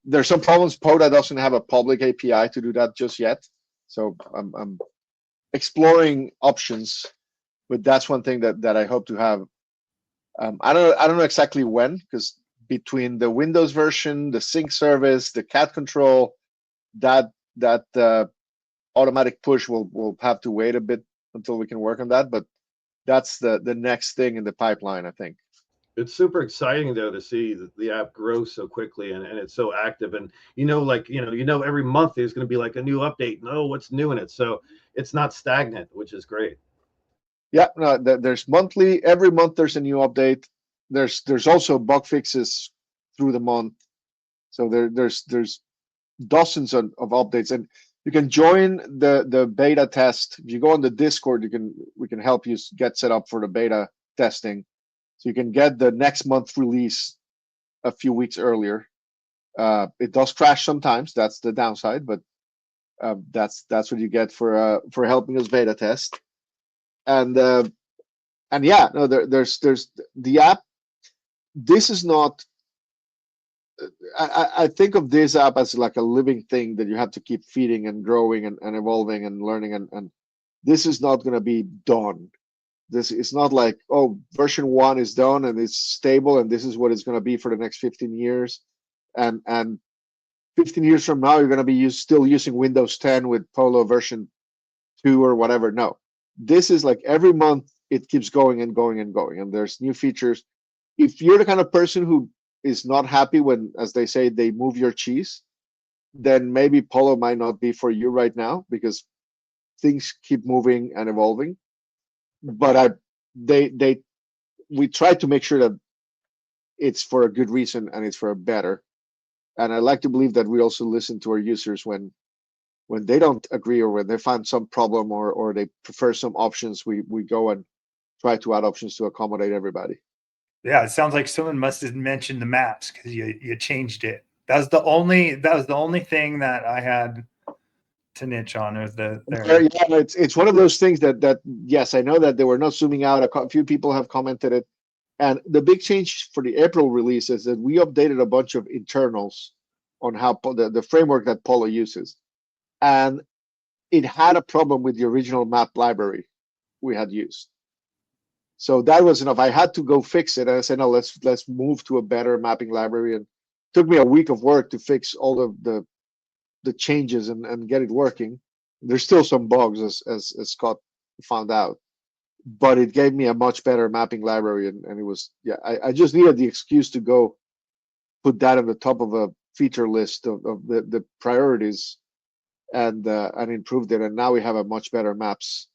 There's some problems. POTA doesn't have a public API to do that just yet. So I'm exploring options, but that's one thing that I hope to have. I don't know exactly when, because between the Windows version, the sync service, the cat control, that automatic push will have to wait a bit until we can work on that. But that's the next thing in the pipeline, I think. It's super exciting though to see the app grow so quickly and it's so active, and every month there's going to be like a new update. What's new in it? So it's not stagnant, which is great. Yeah, no, there's monthly. Every month there's a new update. There's also bug fixes through the month. So there's dozens of updates, and you can join the beta test. If you go on the Discord, we can help you get set up for the beta testing, so you can get the next month release a few weeks earlier. It does crash sometimes. That's the downside, but that's what you get for helping us beta test. And yeah, no, there's the app. This is not. I think of this app as like a living thing that you have to keep feeding and growing and evolving and learning. And this is not going to be done. This is not like, oh, version 1 is done and it's stable and this is what it's going to be for the next 15 years. And 15 years from now, you're going to be still using Windows 10 with Polo version 2 or whatever. No, this is like every month it keeps going and going and going, and there's new features. If you're the kind of person who is not happy when, as they say, they move your cheese, then maybe Polo might not be for you right now, because things keep moving and evolving. But we try to make sure that it's for a good reason and it's for a better. And I like to believe that we also listen to our users when they don't agree or when they find some problem or they prefer some options. We go and try to add options to accommodate everybody. Yeah, it sounds like someone must have mentioned the maps because you changed it. That was the only thing that I had to niche on. Is the yeah, it's one of those things that yes, I know that they were not zooming out. A few people have commented it, and the big change for the April release is that we updated a bunch of internals on how the framework that Polo uses, and it had a problem with the original map library we had used. So that was enough. I had to go fix it, and I said, no, let's move to a better mapping library. And it took me a week of work to fix all of the changes and get it working. There's still some bugs, as Scott found out, but it gave me a much better mapping library, and it was, yeah, I just needed the excuse to go put that on the top of a feature list of the priorities, and improved it, and now we have a much better maps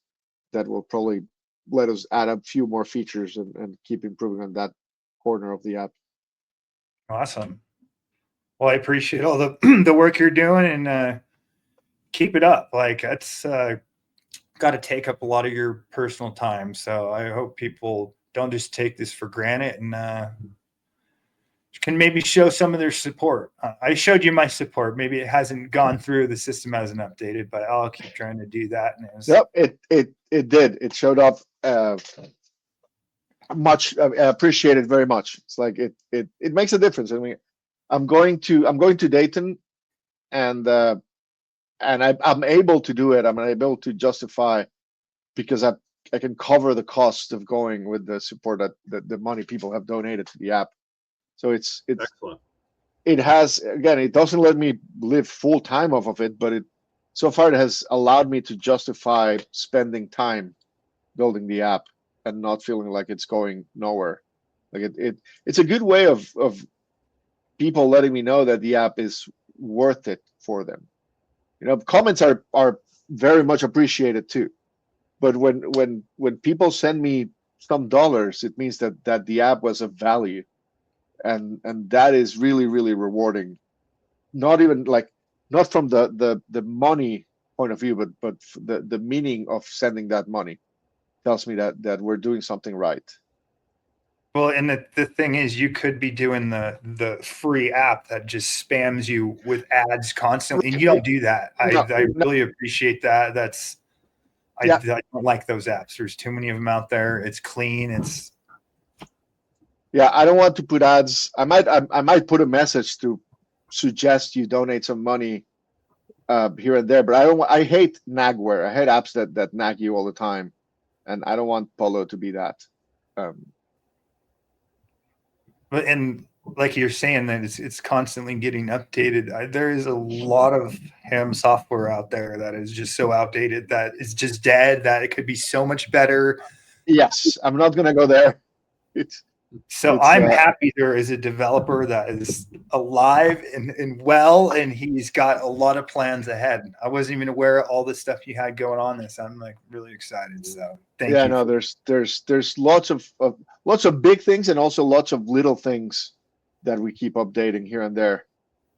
that will probably let us add a few more features and keep improving on that corner of the app. Awesome. Well, I appreciate all the the work you're doing, and keep it up. Like, that's got to take up a lot of your personal time. So I hope people don't just take this for granted and can maybe show some of their support. I showed you my support. Maybe it hasn't gone through, the system hasn't updated, but I'll keep trying to do that. And yep, it did. It showed up. Much appreciated, very much. It's like it makes a difference. I mean, I'm going to Dayton, and I'm able to do it. I'm able to justify, because I can cover the cost of going with the support that the money people have donated to the app. So it's excellent. It has, again, it doesn't let me live full time off of it, but so far it has allowed me to justify spending time building the app and not feeling like it's going nowhere. Like it's a good way of people letting me know that the app is worth it for them. You know, comments are very much appreciated too. But when people send me some dollars, it means that the app was of value, and that is really, really rewarding. Not even like, not from the money point of view, but the meaning of sending that money tells me that we're doing something right. Well, and the thing is, you could be doing the free app that just spams you with ads constantly, and you don't do that. I really appreciate that. I don't like those apps. There's too many of them out there. It's clean. Yeah, I don't want to put ads. I might put a message to suggest you donate some money here and there, but I hate nagware. I hate apps that nag you all the time, and I don't want Polo to be that. And like you're saying, that it's constantly getting updated. There is a lot of ham software out there that is just so outdated that it's just dead, that it could be so much better. Yes, I'm not going to go there. I'm happy there is a developer that is alive and well, and he's got a lot of plans ahead. I wasn't even aware of all the stuff you had going on this. I'm like really excited. So thank you. Yeah, no, there's lots of big things and also lots of little things that we keep updating here and there.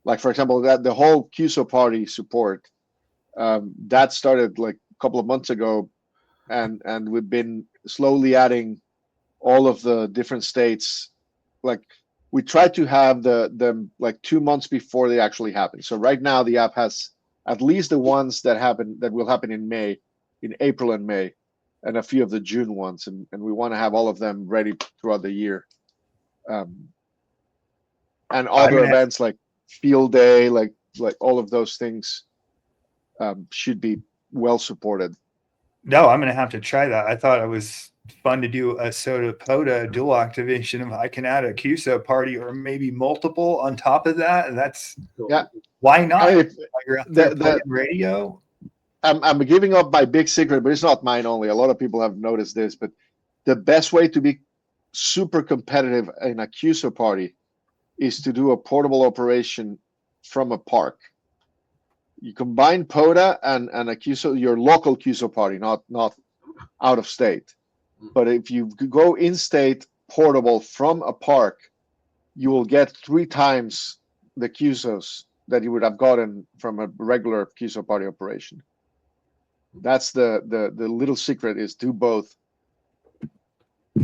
Like, for example, that the whole QSO party support that started like a couple of months ago, and we've been slowly adding all of the different states. Like, we try to have them like 2 months before they actually happen. So right now the app has at least the ones that will happen in April and May, and a few of the June ones, and we want to have all of them ready throughout the year. And other events like Field Day, like all of those things should be well supported. No, I'm going to have to try that. I thought it was fun to do a SOTA POTA dual activation. If I can add a QSO party or maybe multiple on top of that, that's why not? You're out there playing radio. I'm giving up my big secret, but it's not mine only. A lot of people have noticed this, but the best way to be super competitive in a QSO party is to do a portable operation from a park. You combine POTA and a QSO, your local QSO party, not out of state. But if you go in-state portable from a park, you will get 3 times the QSOs that you would have gotten from a regular QSO party operation. That's the little secret, is do both.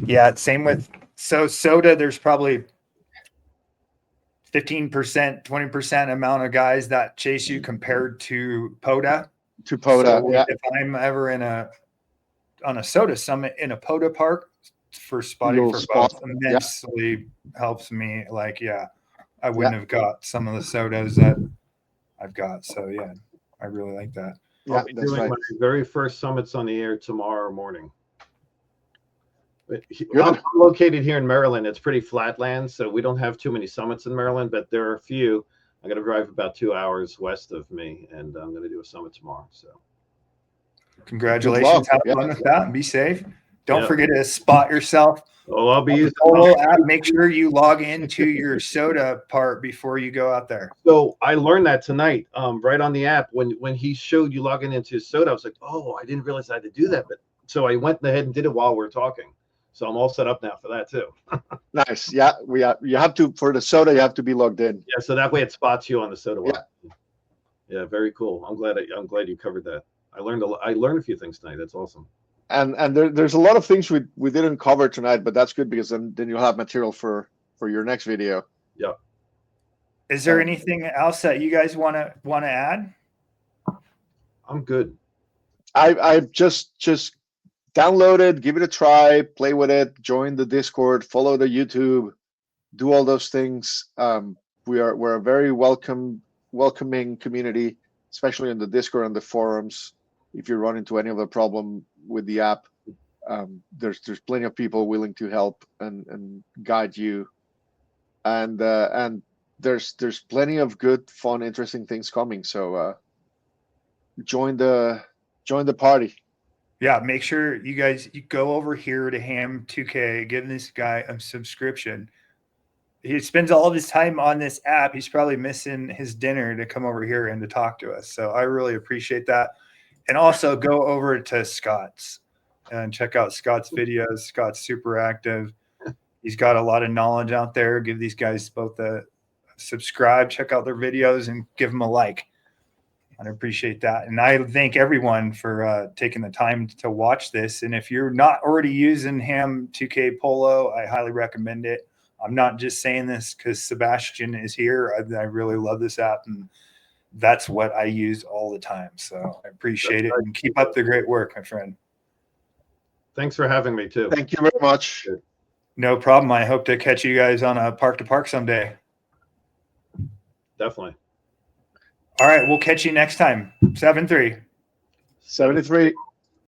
Yeah, same with SOTA. There's probably 15%, 20% amount of guys that chase you compared to POTA. To POTA, so yeah. If I'm ever on a SOTA summit in a POTA park for spotting for both, immensely helps me. Like, I wouldn't have got some of the SOTAs that I've got. So yeah, I really like that. I'll be doing my very first summits on the air tomorrow morning. I'm located here in Maryland. It's pretty flat land, so we don't have too many summits in Maryland, but there are a few. I'm going to drive about 2 hours west of me, and I'm going to do a summit tomorrow. So, congratulations! Have fun with that, and be safe. Don't forget to spot yourself. Oh, I'll be using the POLO app. Make sure you log into your SOTA part before you go out there. So I learned that tonight, right on the app. When he showed you logging into SOTA, I was like, oh, I didn't realize I had to do that. But so I went ahead and did it while we're talking. So I'm all set up now for that too. Nice. Yeah, you have to, for the SOTA, you have to be logged in. Yeah, so that way it spots you on the SOTA web. Yeah, very cool. I'm glad you covered that. I learned a few things tonight. That's awesome. And there's a lot of things we didn't cover tonight, but that's good, because then you'll have material for your next video. Yep. Is there anything else that you guys want to add? I'm good. I've just download it, give it a try, play with it, join the Discord, follow the YouTube, do all those things. We're a very welcoming community, especially in the Discord and the forums. If you run into any of the problem with the app, there's plenty of people willing to help and guide you, and there's plenty of good, fun, interesting things coming. So join the party. Yeah, make sure you go over here to Ham2k, give this guy a subscription. He spends all of his time on this app. He's probably missing his dinner to come over here and to talk to us. So I really appreciate that. And also go over to Scott's and check out Scott's videos. Scott's super active. He's got a lot of knowledge out there. Give these guys both a subscribe, check out their videos, and give them a like. I appreciate that. And I thank everyone for taking the time to watch this. And if you're not already using Ham2k POLO, I highly recommend it. I'm not just saying this because Sebastian is here. I really love this app, and that's what I use all the time. So I appreciate it, and keep up the great work, my friend. Thanks for having me too. Thank you very much. No problem. I hope to catch you guys on a park to park someday. Definitely. All right. We'll catch you next time. 7-3. 73.